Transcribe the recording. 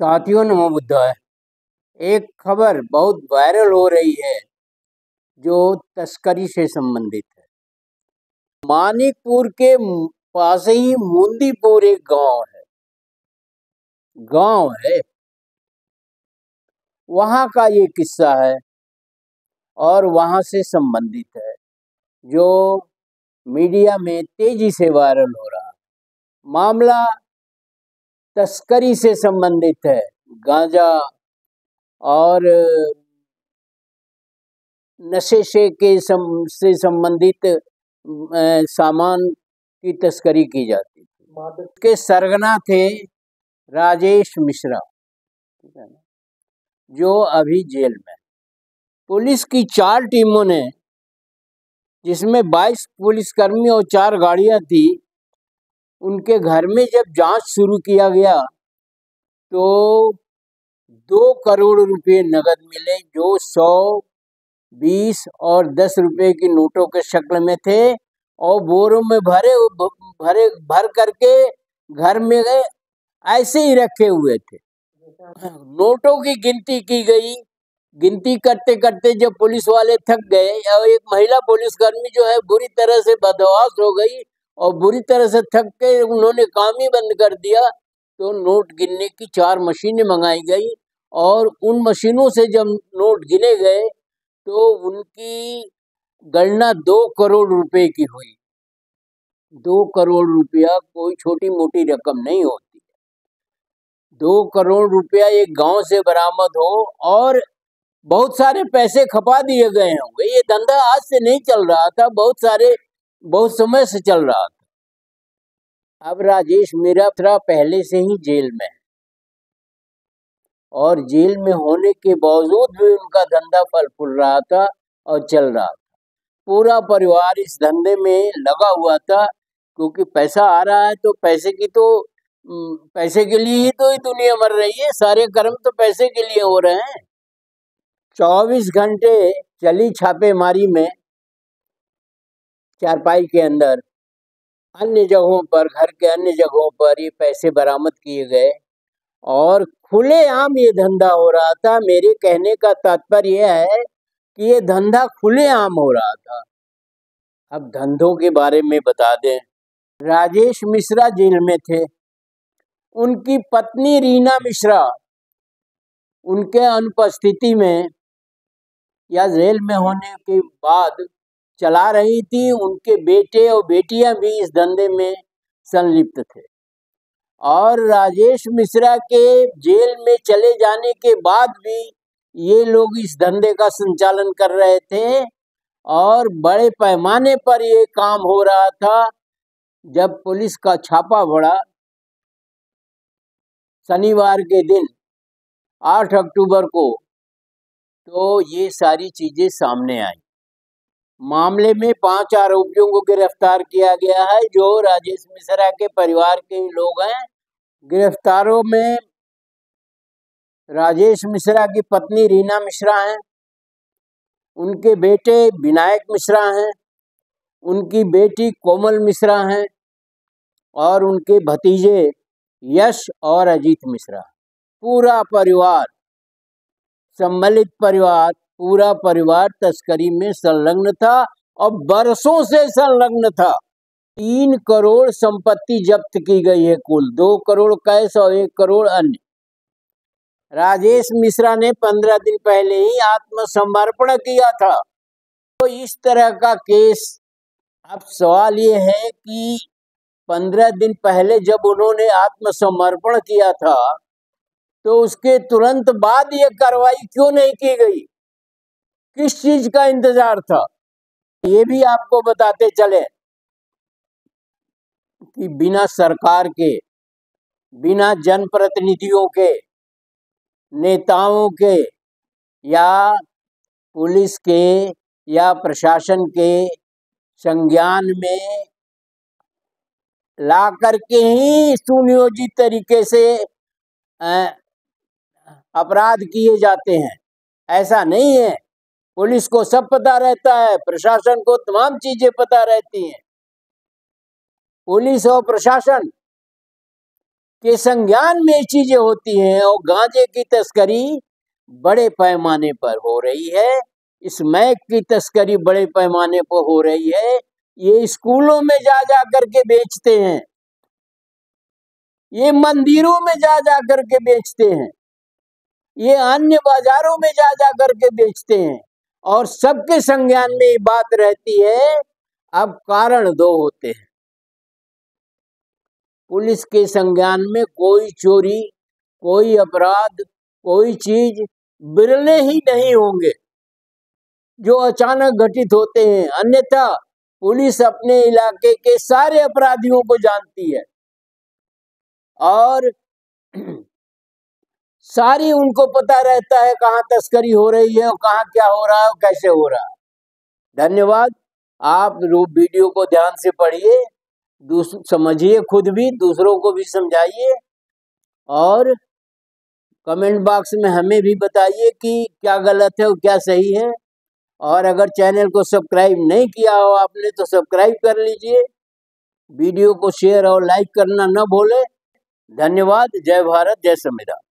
साथियों नमो बुद्धाय। एक खबर बहुत वायरल हो रही है जो तस्करी से संबंधित है। मानिकपुर के पास ही मुंदीपुर एक गांव है, वहां का ये किस्सा है और वहां से संबंधित है जो मीडिया में तेजी से वायरल हो रहा है। मामला तस्करी से संबंधित है। गांजा और नशे से संबंधित सामान की तस्करी की जाती थी। के सरगना थे राजेश मिश्रा, जो अभी जेल में। पुलिस की 4 टीमों ने, जिसमें 22 पुलिसकर्मी और 4 गाड़ियां थी, उनके घर में जब जांच शुरू किया गया तो 2 करोड़ रुपए नगद मिले, जो 100, 20 और 10 रुपए की नोटों के शक्ल में थे और बोरों में भर करके घर में गए ऐसे ही रखे हुए थे। नोटों की गिनती की गई। गिनती करते करते जब पुलिस वाले थक गए और एक महिला पुलिसकर्मी जो है बुरी तरह से बदहवास हो गई और बुरी तरह से थक के उन्होंने काम ही बंद कर दिया, तो नोट गिनने की 4 मशीनें मंगाई गई और उन मशीनों से जब नोट गिने गए तो उनकी गणना 2 करोड़ रुपए की हुई। 2 करोड़ रुपया कोई छोटी मोटी रकम नहीं होती। 2 करोड़ रुपया एक गांव से बरामद हो और बहुत सारे पैसे खपा दिए गए होंगे। ये धंधा आज से नहीं चल रहा था, बहुत समय से चल रहा था। अब राजेश मिश्रा पहले से ही जेल में है और जेल में होने के बावजूद भी उनका धंधा फल फूल रहा था और चल रहा था। पूरा परिवार इस धंधे में लगा हुआ था, क्योंकि पैसा आ रहा है तो पैसे के लिए ही तो दुनिया मर रही है। सारे कर्म तो पैसे के लिए हो रहे हैं। 24 घंटे चली छापेमारी में चारपाई के अंदर, अन्य जगहों पर, घर के अन्य जगहों पर ये पैसे बरामद किए गए और खुलेआम ये धंधा हो रहा था। मेरे कहने का तात्पर्य यह है कि ये धंधा खुलेआम हो रहा था। अब धंधों के बारे में बता दें। राजेश मिश्रा जेल में थे। उनकी पत्नी रीना मिश्रा उनके अनुपस्थिति में या जेल में होने के बाद चला रही थी। उनके बेटे और बेटियां भी इस धंधे में संलिप्त थे और राजेश मिश्रा के जेल में चले जाने के बाद भी ये लोग इस धंधे का संचालन कर रहे थे और बड़े पैमाने पर ये काम हो रहा था। जब पुलिस का छापा पड़ा शनिवार के दिन 8 अक्टूबर को, तो ये सारी चीजें सामने आई। मामले में 5 आरोपियों को गिरफ्तार किया गया है, जो राजेश मिश्रा के परिवार के ही लोग हैं। गिरफ्तारों में राजेश मिश्रा की पत्नी रीना मिश्रा हैं, उनके बेटे विनायक मिश्रा हैं, उनकी बेटी कोमल मिश्रा हैं और उनके भतीजे यश और अजीत मिश्रा। पूरा परिवार, सम्मिलित परिवार, पूरा परिवार तस्करी में संलग्न था और बरसों से संलग्न था। 3 करोड़ संपत्ति जब्त की गई है कुल, 2 करोड़ कैश और 1 करोड़ अन्य। राजेश मिश्रा ने 15 दिन पहले ही आत्मसमर्पण किया था। तो इस तरह का केस, अब सवाल ये है कि 15 दिन पहले जब उन्होंने आत्मसमर्पण किया था तो उसके तुरंत बाद ये कार्रवाई क्यों नहीं की गई? किस चीज का इंतजार था? ये भी आपको बताते चले कि बिना सरकार के, बिना जनप्रतिनिधियों के, नेताओं के या पुलिस के या प्रशासन के संज्ञान में ला करके ही सुनियोजित तरीके से अपराध किए जाते हैं, ऐसा नहीं है। पुलिस को सब पता रहता है, प्रशासन को तमाम चीजें पता रहती हैं। पुलिस और प्रशासन के संज्ञान में ये चीजें होती हैं और गांजे की तस्करी बड़े पैमाने पर हो रही है, स्मैक की तस्करी बड़े पैमाने पर हो रही है। ये स्कूलों में जा जा करके बेचते हैं, ये मंदिरों में जा जा करके बेचते हैं, ये अन्य बाजारों में जा जा करके बेचते हैं और सबके संज्ञान में ये बात रहती है। अब कारण दो होते हैं, पुलिस के संज्ञान में कोई चोरी, कोई अपराध, कोई चीज बिरले ही नहीं होंगे जो अचानक घटित होते हैं, अन्यथा पुलिस अपने इलाके के सारे अपराधियों को जानती है और सारी उनको पता रहता है कहाँ तस्करी हो रही है और कहाँ क्या हो रहा है और कैसे हो रहा है। धन्यवाद। आप वीडियो को ध्यान से पढ़िए, समझिए, खुद भी दूसरों को भी समझाइए और कमेंट बॉक्स में हमें भी बताइए कि क्या गलत है और क्या सही है। और अगर चैनल को सब्सक्राइब नहीं किया हो आपने तो सब्सक्राइब कर लीजिए, वीडियो को शेयर और लाइक करना न भूलें। धन्यवाद। जय भारत, जय संविधान।